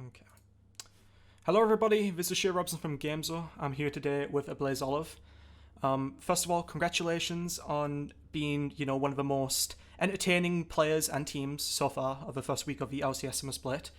Okay. Hello, everybody. This is Shea Robson from Gamezo. I'm here today with Ablazeolive. First of all, congratulations on being, one of the most entertaining players and teams so far of the first week of the LCS Summer Split.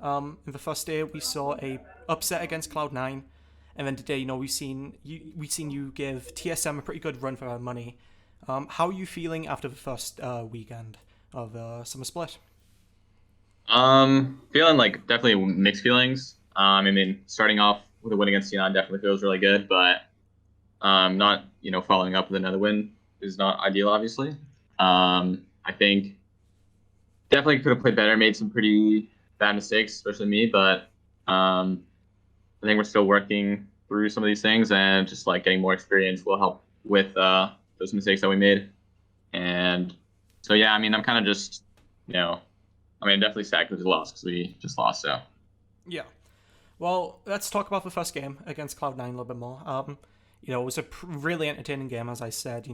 In the first day, we saw a upset against Cloud9, and then today, we've seen you give TSM a pretty good run for our money. How are you feeling after the first weekend of the Summer Split? Feeling like definitely mixed feelings. Starting off with a win against C9 definitely feels really good, but not following up with another win is not ideal, obviously. I think definitely could have played better, made some pretty bad mistakes, especially me, but um, I think we're still working through some of these things, and just like getting more experience will help with those mistakes that we made. And so yeah, I'm kind of just you know, definitely sad because we lost because we just lost. So. Yeah. Well, let's talk about the first game against Cloud9 a little bit more. It was a really entertaining game, as I said.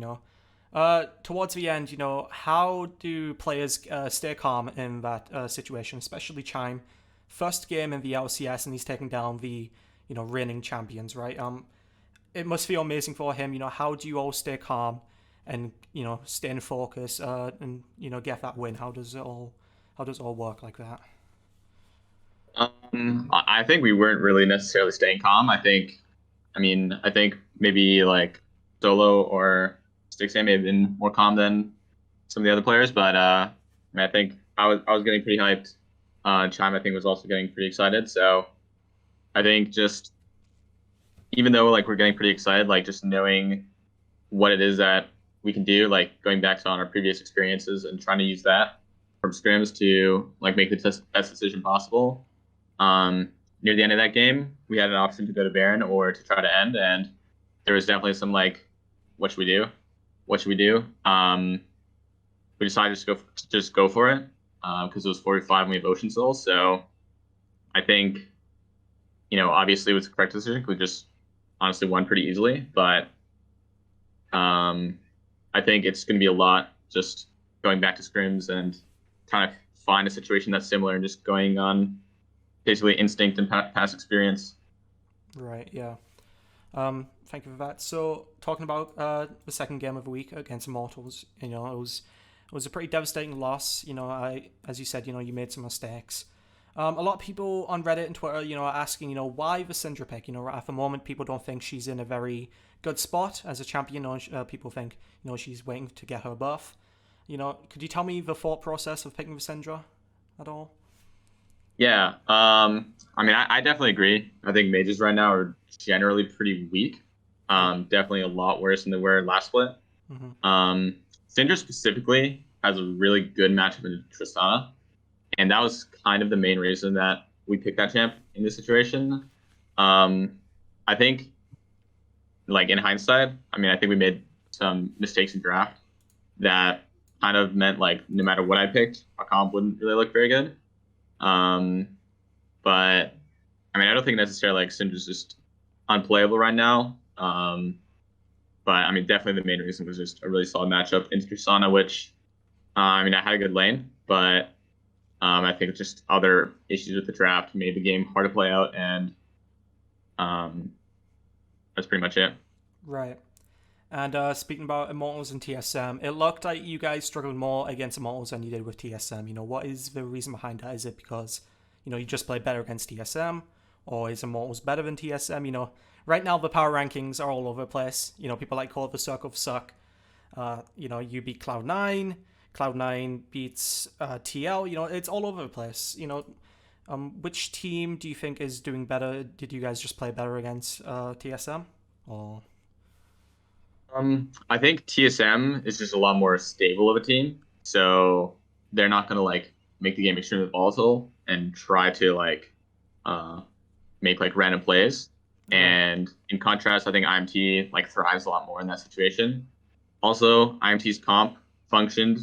Towards the end, how do players stay calm in that situation, especially Chime? First game in the LCS, and he's taking down the reigning champions, right? It must feel amazing for him. How do you all stay calm and stay in focus and get that win? How does it all work like that? I think we weren't really necessarily staying calm. I think maybe like Solo or Stixay may have been more calm than some of the other players, but I think I was getting pretty hyped. Chime, I think, was also getting pretty excited. So I think just even though like we're getting pretty excited, like just knowing what it is that we can do, like going back to on our previous experiences and trying to use that from scrims to like make the best decision possible. Near the end of that game, we had an option to go to Baron or to try to end, and there was definitely some like, what should we do? What should we do? We decided to just go for it because it was 45 and we have Ocean Soul. So I think obviously it was the correct decision. We just honestly won pretty easily, but um, I think it's going to be a lot just going back to scrims and trying to find a situation that's similar and just going on basically instinct and past experience. Right. Yeah. Thank you for that. So, talking about the second game of the week against Immortals, it was a pretty devastating loss. As you said, you made some mistakes. A lot of people on Reddit and Twitter, are asking, why the Syndra pick? At the moment, people don't think she's in a very good spot as a champion. People think, she's waiting to get her buff. Could you tell me the thought process of picking the Syndra at all? Yeah, I definitely agree. I think mages right now are generally pretty weak. Yeah. Definitely a lot worse than they were last split. Hmm. Um, Syndra specifically has a really good matchup in Tristana, and that was kind of the main reason that we picked that champ in this situation. Um, I think, like in hindsight, I think we made some mistakes in draft that kind of meant like no matter what I picked, our comp wouldn't really look very good. Um, but I don't think necessarily like Syndra's just unplayable right now. But definitely the main reason was just a really solid matchup into Tristana, which I had a good lane, but I think just other issues with the draft made the game hard to play out, and um, that's pretty much it. Right. And speaking about Immortals and TSM, it looked like you guys struggled more against Immortals than you did with TSM. What is the reason behind that? Is it because, you just played better against TSM? Or is Immortals better than TSM? Right now the power rankings are all over the place. People like call it the circle of suck. You beat Cloud9, Cloud9 beats TL. It's all over the place. Which team do you think is doing better? Did you guys just play better against TSM? Or I think TSM is just a lot more stable of a team, so they're not gonna like make the game extremely volatile and try to like uh, make like random plays. right? And in contrast, I think IMT like thrives a lot more in that situation. Also, IMT's comp functioned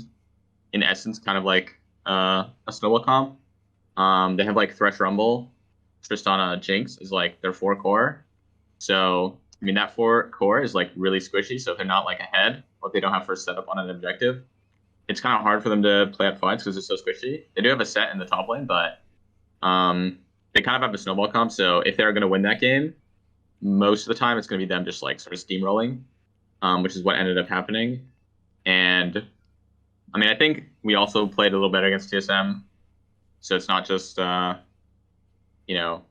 in essence kind of like a snowball comp. They have like Thresh Rumble, Tristana, Jinx is like their four core. So that four core is like really squishy. So if they're not like ahead or if they don't have first setup on an objective, it's kind of hard for them to play up fights because it's so squishy. They do have a set in the top lane, but um, they kind of have a snowball comp. So if they're going to win that game, most of the time it's going to be them just like sort of steamrolling, which is what ended up happening. And I mean, I think we also played a little better against TSM, so it's not just you know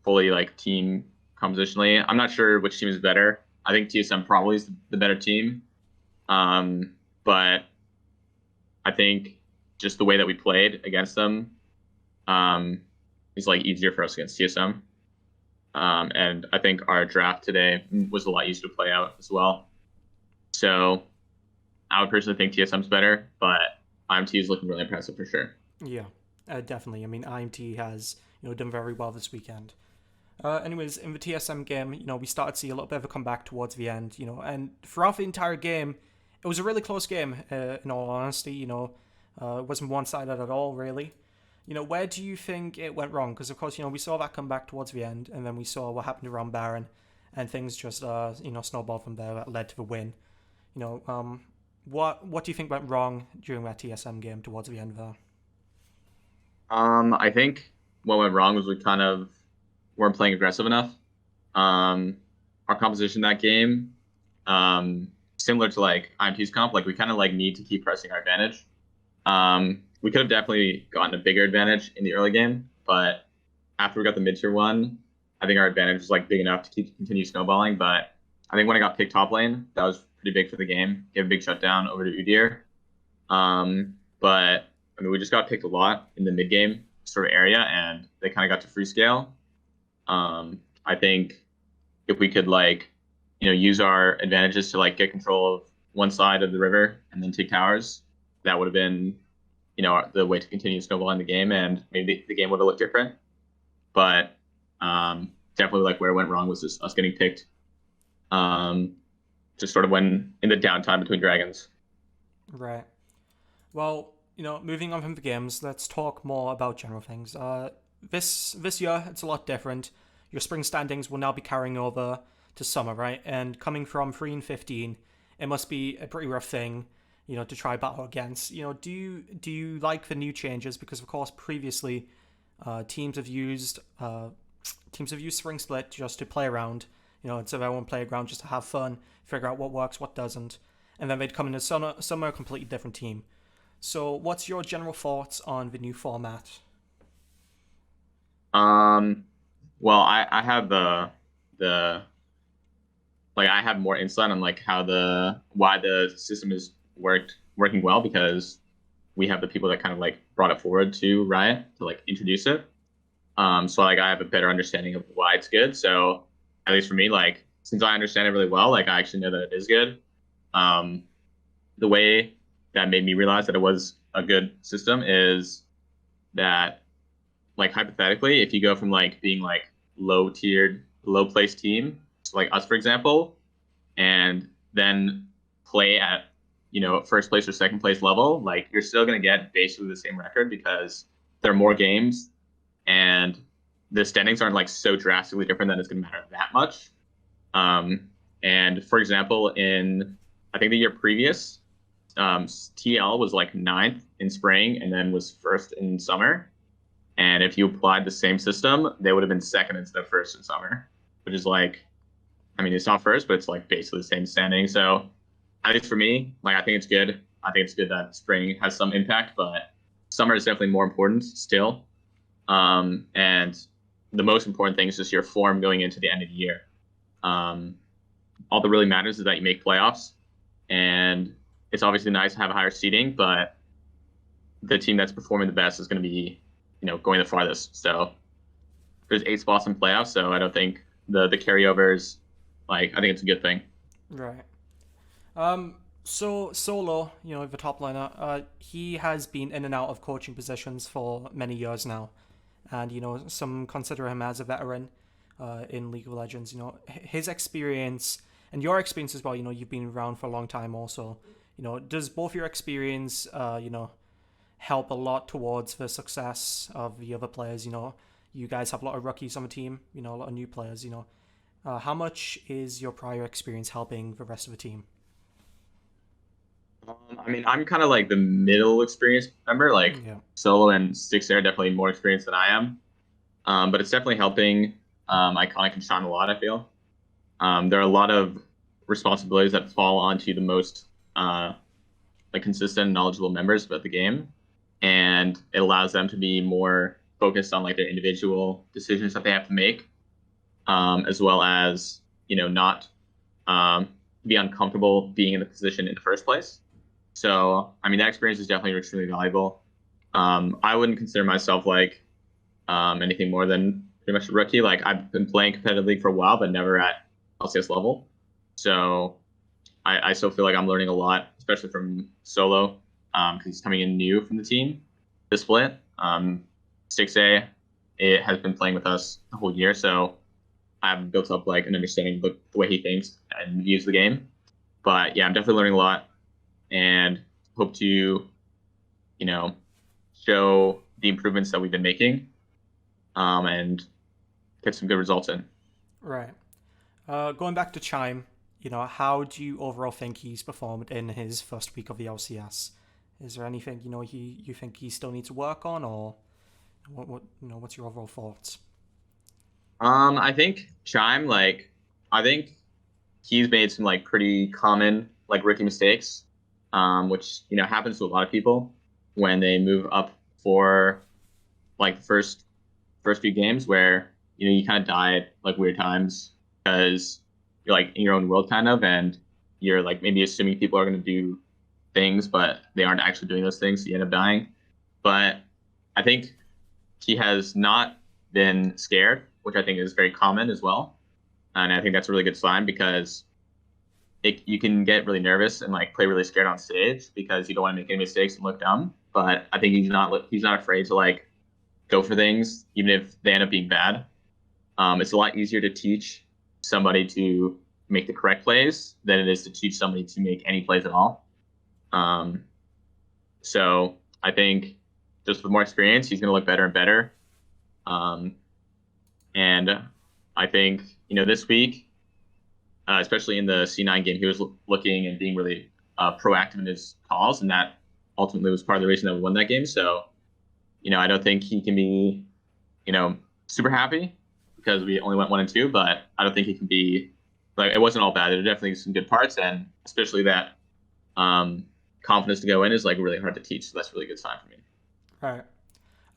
fully like team compositionally. I'm not sure which team is better. I think TSM probably is the better team, but I think just the way that we played against them is like easier for us against TSM. And I think our draft today was a lot easier to play out as well. So I would personally think TSM's better, but IMT is looking really impressive for sure. Yeah, definitely. I mean, IMT has done very well this weekend. Anyways, in the TSM game, we started to see a little bit of a comeback towards the end, and throughout the entire game, it was a really close game. In all honesty, it wasn't one-sided at all, really. Where do you think it went wrong? Because of course, we saw that comeback towards the end, and then we saw what happened around Baron, and things just snowballed from there. That led to the win. What do you think went wrong during that TSM game towards the end there? I think what went wrong was we kind of weren't playing aggressive enough. Our composition that game, similar to like IMT's comp, like we kind of like need to keep pressing our advantage. We could have definitely gotten a bigger advantage in the early game, but after we got the mid-tier one, I think our advantage was like big enough to continue snowballing. But I think when I got picked top lane, that was pretty big for the game. Gave a big shutdown over to Udyr. But I mean, we just got picked a lot in the mid game sort of area, and they kind of got to free scale. I think if we could like, use our advantages to like get control of one side of the river and then take towers, that would have been, the way to continue snowballing the game, and maybe the game would have looked different. But definitely like where it went wrong was just us getting picked, just sort of when in the downtime between dragons. Right. Well, moving on from the games, let's talk more about general things. This year it's a lot different. Your spring standings will now be carrying over to summer, right? And coming from 3-15, it must be a pretty rough thing, to try battle against. Do you like the new changes? Because of course previously, teams have used spring split just to play around. Instead of everyone play around just to have fun, figure out what works, what doesn't, and then they'd come into summer a completely different team. So, what's your general thoughts on the new format? Well, I have the like I have more insight on like how the why the system is working well, because we have the people that kind of like brought it forward to Riot to like introduce it. So like I have a better understanding of why it's good. So at least for me, like since I understand it really well, like I actually know that it is good. The way that made me realize that it was a good system is that like hypothetically, if you go from like being like low placed team, so like us for example, and then play at first place or second place level, like you're still gonna get basically the same record because there are more games and the standings aren't like so drastically different that it's gonna matter that much. And for example, in I think the year previous, TL was like ninth in spring and then was first in summer. And if you applied the same system, they would have been second instead of first in summer, which is like, I mean, it's not first, but it's like basically the same standing. So at least for me, like I think it's good. I think it's good that spring has some impact, but summer is definitely more important still. And the most important thing is just your form going into the end of the year. All that really matters is that you make playoffs, and it's obviously nice to have a higher seeding, but the team that's performing the best is going to be, going the farthest. So there's 8 spots in playoffs, so I don't think the carryovers, like I think it's a good thing. Right. So Solo, the top liner, he has been in and out of coaching positions for many years now, and some consider him as a veteran, in League of Legends. His experience and your experience as well. You've been around for a long time, also. Does both your experience, help a lot towards the success of the other players? You guys have a lot of rookies on the team. A lot of new players. How much is your prior experience helping the rest of the team? I mean, I'm kind of like the middle experience member. Like Yeah. Solo and Stix are definitely more experienced than I am. But it's definitely helping Iconic and Chime a lot, I feel. There are a lot of responsibilities that fall onto the most like consistent and knowledgeable members about the game, and it allows them to be more focused on like their individual decisions that they have to make, as well as not um, be uncomfortable being in the position in the first place. So I mean that experience is definitely extremely valuable. I wouldn't consider myself like anything more than pretty much a rookie. Like I've been playing competitively for a while, but never at LCS level. So I still feel like I'm learning a lot, especially from Solo, because he's coming in new from the team, the split. 6A, it has been playing with us the whole year, so I've built up like an understanding of the way he thinks and views the game. But yeah, I'm definitely learning a lot, and hope to, show the improvements that we've been making, and get some good results in. Right. Going back to Chime, how do you overall think he's performed in his first week of the LCS? Is there anything you think he still needs to work on, or what's your overall thoughts? I think Chime, I think he's made some like pretty common like rookie mistakes, which happens to a lot of people when they move up for like the first few games where you kind of die at like weird times because you're like in your own world kind of, and you're like maybe assuming people are going to do things, but they aren't actually doing those things, so you end up dying. But I think he has not been scared, which I think is very common as well. And I think that's a really good sign because you can get really nervous and like play really scared on stage because you don't want to make any mistakes and look dumb. But I think he's not afraid to like go for things even if they end up being bad. It's a lot easier to teach somebody to make the correct plays than it is to teach somebody to make any plays at all. Um, so I think just with more experience, he's going to look better and better. Um, and I think this week, especially in the C9 game, he was looking and being really proactive in his calls, and that ultimately was part of the reason that we won that game. So, I don't think he can be, super happy because we only went 1-2, but I don't think he can be like it wasn't all bad. There are definitely some good parts, and especially that confidence to go in is like really hard to teach. So that's a really good sign for me. Right.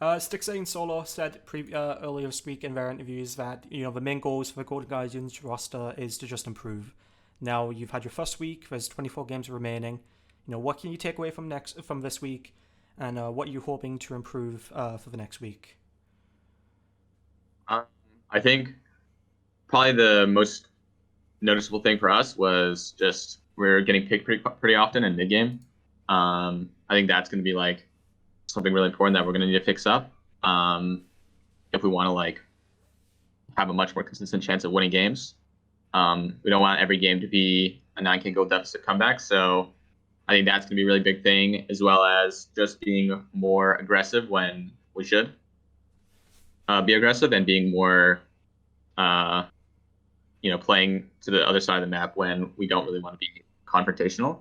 Stixay and Solo said earlier this week in their interviews that the main goals for the Golden Guardians roster is to just improve. Now you've had your first week. There's 24 games remaining. What can you take away from this week, and what are you hoping to improve for the next week? I think probably the most noticeable thing for us was just we're getting picked pretty often in mid game. I think that's going to be like something really important that we're going to need to fix up if we want to like have a much more consistent chance of winning games. We don't want every game to be a 9K goal deficit comeback, so I think that's going to be a really big thing, as well as just being more aggressive when we should be aggressive, and being more playing to the other side of the map when we don't really want to be confrontational.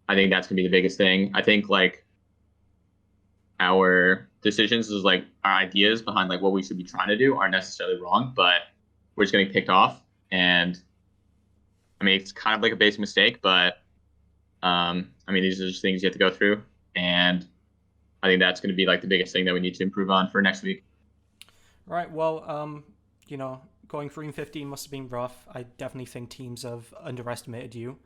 I think that's going to be the biggest thing. I think like our decisions is like our ideas behind like what we should be trying to do aren't necessarily wrong, but we're just getting picked off. And I mean, it's kind of like a basic mistake, but I mean, these are just things you have to go through. And I think that's going to be like the biggest thing that we need to improve on for next week. Right. Well, going 3-15 must have been rough. I definitely think teams have underestimated you.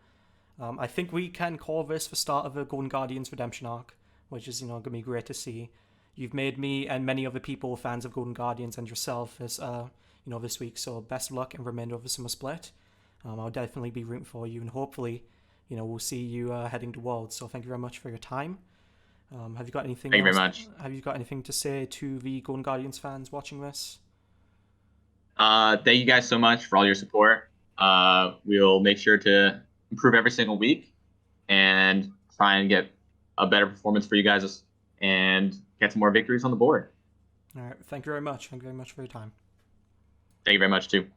I think we can call this the start of a Golden Guardians redemption arc, which is going to be great to see. You've made me and many other people fans of Golden Guardians and yourself this week. So best of luck in the remainder of the summer split. I'll definitely be rooting for you, and hopefully, we'll see you heading to Worlds. So thank you very much for your time. Have you got anything? Thank you very much. Have you got anything to say to the Golden Guardians fans watching this? Thank you guys so much for all your support. We'll make sure to improve every single week and try and get a better performance for you guys and get some more victories on the board. All right. Thank you very much. Thank you very much for your time. Thank you very much, too.